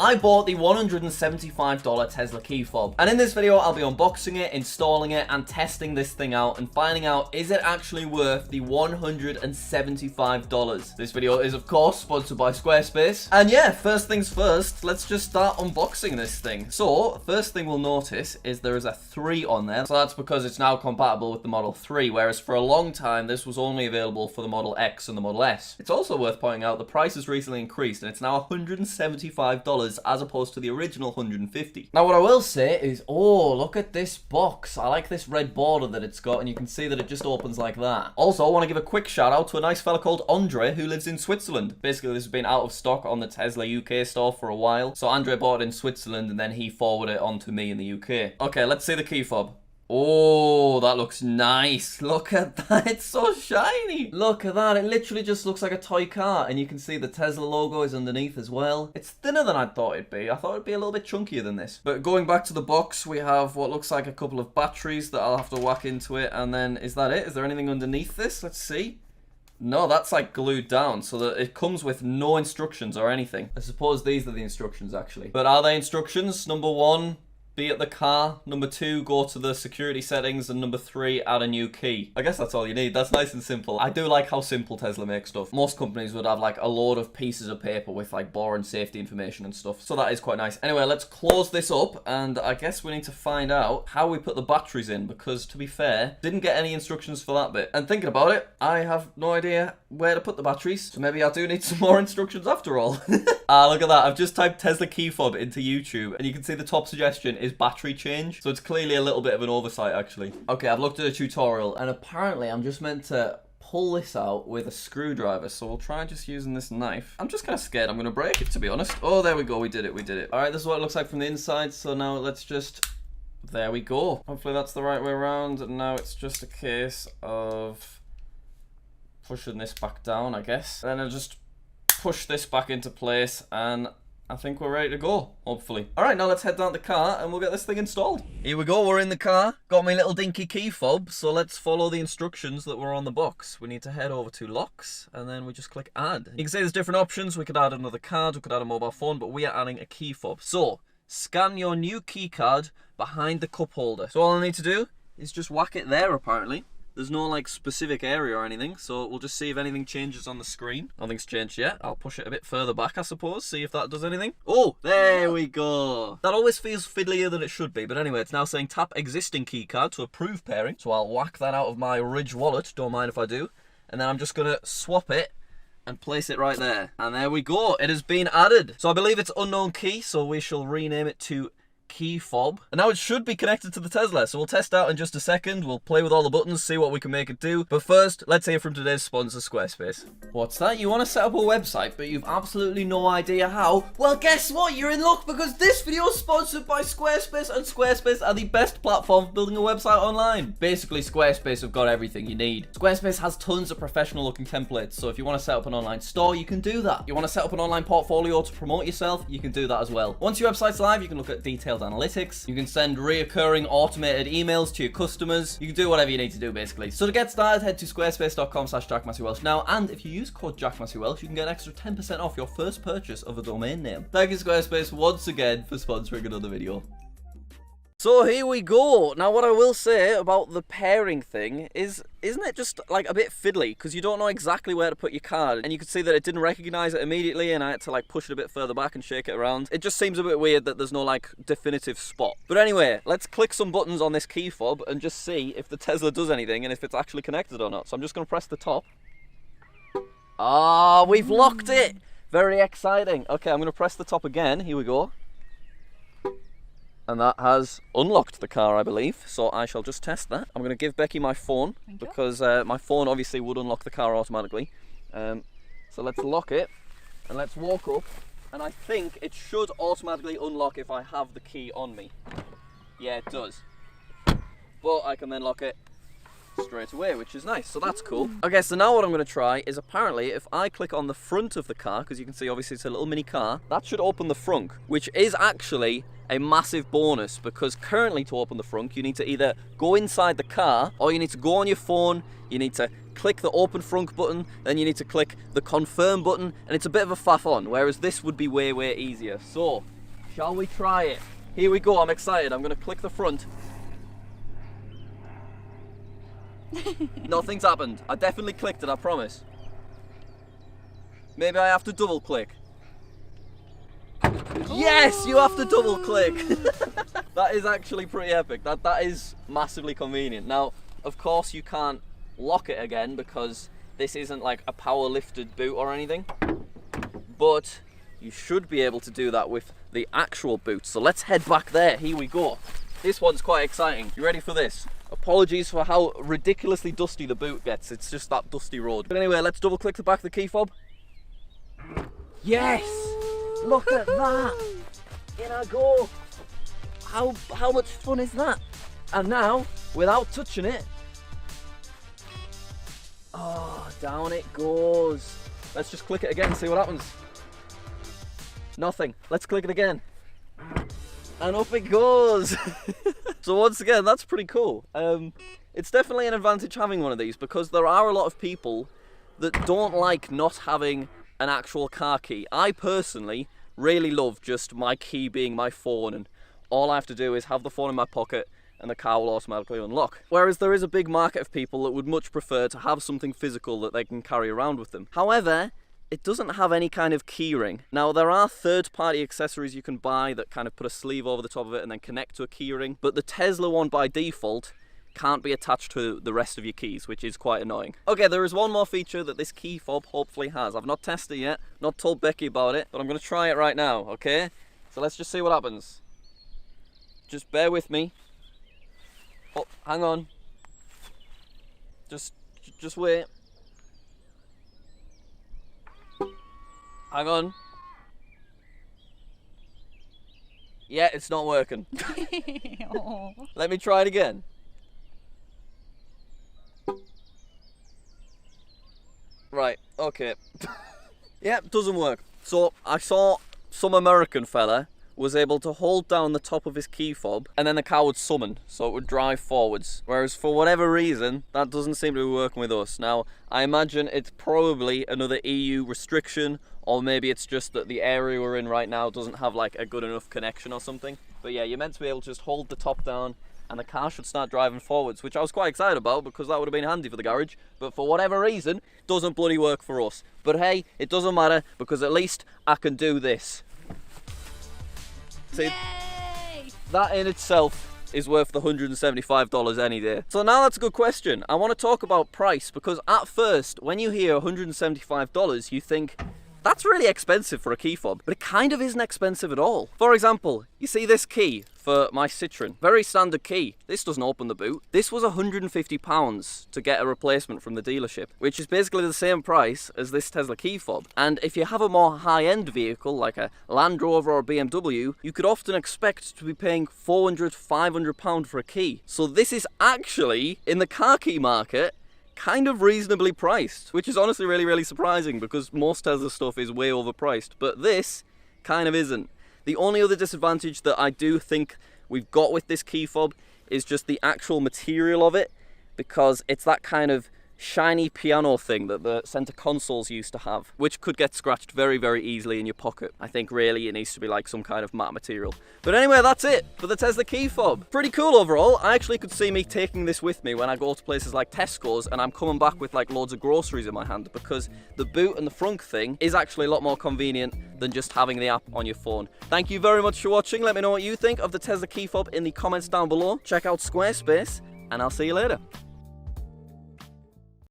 I bought the $175 Tesla Key Fob, and in this video I'll be unboxing it, installing it, and testing this thing out and finding out, is it actually worth the $175? This video is of course sponsored by Squarespace, and yeah, first things first, let's just start unboxing this thing. So first thing we'll notice is there is a 3 on there, so that's because it's now compatible with the Model 3, whereas for a long time this was only available for the Model X and the Model S. It's also worth pointing out the price has recently increased and it's now $175 as opposed to the original $150. Now what I will say is, oh, look at this box. I like this red border that it's got, and you can see that it just opens like that. Also, I want to give a quick shout out to a nice fella called Andre who lives in Switzerland. Basically, this has been out of stock on the Tesla UK store for a while, so Andre bought it in Switzerland and then he forwarded it on to me in the UK. Okay, let's see the key fob. Oh, that looks nice. Look at that. It's so shiny. Look at that. It literally just looks like a toy car. And you can see the Tesla logo is underneath as well. It's thinner than I thought it'd be. I thought it'd be a little bit chunkier than this. But going back to the box, we have what looks like a couple of batteries that I'll have to whack into it. And then, is that it? Is there anything underneath this? Let's see. No, that's like glued down so that it comes with no instructions or anything. I suppose these are the instructions actually. But are they instructions? Number 1... be at the car. Number 2, go to the security settings. And number 3, add a new key. I guess that's all you need. That's nice and simple. I do like how simple Tesla makes stuff. Most companies would have like a load of pieces of paper with like boring safety information and stuff. So that is quite nice. Anyway, let's close this up. And I guess we need to find out how we put the batteries in. Because to be fair, didn't get any instructions for that bit. And thinking about it, I have no idea where to put the batteries. So maybe I do need some more instructions after all. Look at that. I've just typed Tesla Key Fob into YouTube. And you can see the top suggestion is battery change, so it's clearly a little bit of an oversight actually. Okay, I've looked at a tutorial and apparently I'm just meant to pull this out with a screwdriver, so we'll try just using this knife. I'm just kind of scared I'm gonna break it, to be honest. Oh, there we go, we did it. All right, this is what it looks like from the inside, so now let's just, there we go. Hopefully that's the right way around, and now it's just a case of pushing this back down, I guess. Then I'll just push this back into place, and I think we're ready to go, hopefully. All right, now let's head down to the car and we'll get this thing installed. Here we go, we're in the car. Got my little dinky key fob, so let's follow the instructions that were on the box. We need to head over to locks and then we just click add. You can see there's different options. We could add another card, we could add a mobile phone, but we are adding a key fob. So scan your new key card behind the cup holder. So all I need to do is just whack it there apparently. There's no like specific area or anything, so we'll just see if anything changes on the screen. Nothing's changed yet. I'll push it a bit further back, I suppose, see if that does anything. Oh, there we go. That always feels fiddlier than it should be, but anyway, it's now saying tap existing keycard to approve pairing. So I'll whack that out of my Ridge wallet, don't mind if I do. And then I'm just gonna swap it and place it right there. And there we go, it has been added. So I believe it's unknown key, so we shall rename it to Key Fob. And now it should be connected to the Tesla, so we'll test out in just a second. We'll play with all the buttons, see what we can make it do. But first, let's hear from today's sponsor, Squarespace. What's that? You want to set up a website, but you've absolutely no idea how? Well, guess what? You're in luck, because this video is sponsored by Squarespace, and Squarespace are the best platform for building a website online. Basically, Squarespace have got everything you need. Squarespace has tons of professional looking templates, so if you want to set up an online store, you can do that. You want to set up an online portfolio to promote yourself, you can do that as well. Once your website's live, you can look at detailed analytics, you can send reoccurring automated emails to your customers, you can do whatever you need to do basically. So to get started, head to squarespace.com/Jack Massey Welsh now, and if you use code Jack Massey Welsh, you can get an extra 10% off your first purchase of a domain name. Thank you Squarespace once again for sponsoring another video. So here we go. Now what I will say about the pairing thing is, isn't it just like a bit fiddly? Because you don't know exactly where to put your card. And you could see that it didn't recognize it immediately and I had to like push it a bit further back and shake it around. It just seems a bit weird that there's no like definitive spot. But anyway, let's click some buttons on this key fob and just see if the Tesla does anything and if it's actually connected or not. So I'm just going to press the top. Ah, we've locked it. Very exciting. Okay, I'm going to press the top again. Here we go. And that has unlocked the car, I believe. So I shall just test that. I'm going to give Becky my phone because my phone obviously would unlock the car automatically. So let's lock it and let's walk up. And I think it should automatically unlock if I have the key on me. Yeah, it does. But I can then lock it straight away, which is nice, so that's cool. Okay, so now what I'm going to try is apparently if I click on the front of the car, because you can see obviously it's a little mini car, that should open the frunk, which is actually a massive bonus, because currently to open the frunk you need to either go inside the car or you need to go on your phone, you need to click the open front button, then you need to click the confirm button, and it's a bit of a faff on, whereas this would be way, way easier. So, shall we try it? Here we go, I'm excited. I'm gonna click the front. Nothing's happened. I definitely clicked it, I promise. Maybe I have to double click. Yes, you have to double click. That is actually pretty epic. That is massively convenient. Now, of course, you can't lock it again because this isn't like a power lifted boot or anything. But you should be able to do that with the actual boot. So let's head back there. Here we go. This one's quite exciting. You ready for this? Apologies for how ridiculously dusty the boot gets. It's just that dusty road. But anyway, let's double click the back of the key fob. Yes! Look at that! In I go! How much fun is that? And now, without touching it, oh, down it goes. Let's just click it again and see what happens. Nothing. Let's click it again. And up it goes. So once again, that's pretty cool. It's definitely an advantage having one of these because there are a lot of people that don't like not having an actual car key. I personally really love just my key being my phone, and all I have to do is have the phone in my pocket and the car will automatically unlock. Whereas there is a big market of people that would much prefer to have something physical that they can carry around with them. However, it doesn't have any kind of key ring. Now, there are third-party accessories you can buy that kind of put a sleeve over the top of it and then connect to a key ring, but the Tesla one by default can't be attached to the rest of your keys, which is quite annoying. Okay, there is one more feature that this key fob hopefully has. I've not tested it yet, not told Becky about it, but I'm going to try it right now, okay? So let's just see what happens. Just bear with me. Oh, hang on. Just wait. Hang on. Yeah, it's not working. Let me try it again. Right, okay. Yeah, doesn't work. So, I saw some American fella was able to hold down the top of his key fob and then the car would summon, so it would drive forwards. Whereas for whatever reason, that doesn't seem to be working with us. Now, I imagine it's probably another EU restriction, or maybe it's just that the area we're in right now doesn't have like a good enough connection or something. But yeah, you're meant to be able to just hold the top down and the car should start driving forwards, which I was quite excited about because that would have been handy for the garage. But for whatever reason, it doesn't bloody work for us. But hey, it doesn't matter because at least I can do this. See, that in itself is worth the $175 any day. So now that's a good question. I want to talk about price because at first, when you hear $175, you think, that's really expensive for a key fob, but it kind of isn't expensive at all. For example, you see this key for my Citroen, very standard key. This doesn't open the boot. This was £150 to get a replacement from the dealership, which is basically the same price as this Tesla key fob. And if you have a more high-end vehicle, like a Land Rover or a BMW, you could often expect to be paying £400, £500 for a key. So this is actually, in the car key market, kind of reasonably priced, which is honestly really, really surprising because most Tesla stuff is way overpriced, but this kind of isn't. The only other disadvantage that I do think we've got with this key fob is just the actual material of it, because it's that kind of shiny piano thing that the center consoles used to have, which could get scratched very, very easily in your pocket. I think really it needs to be like some kind of matte material. But anyway, that's it for the Tesla key fob. Pretty cool overall. I actually could see me taking this with me when I go to places like Tesco's and I'm coming back with like loads of groceries in my hand, because the boot and the front thing is actually a lot more convenient than just having the app on your phone. Thank you very much for watching. Let me know what you think of the Tesla key fob in the comments down below. Check out Squarespace and I'll see you later.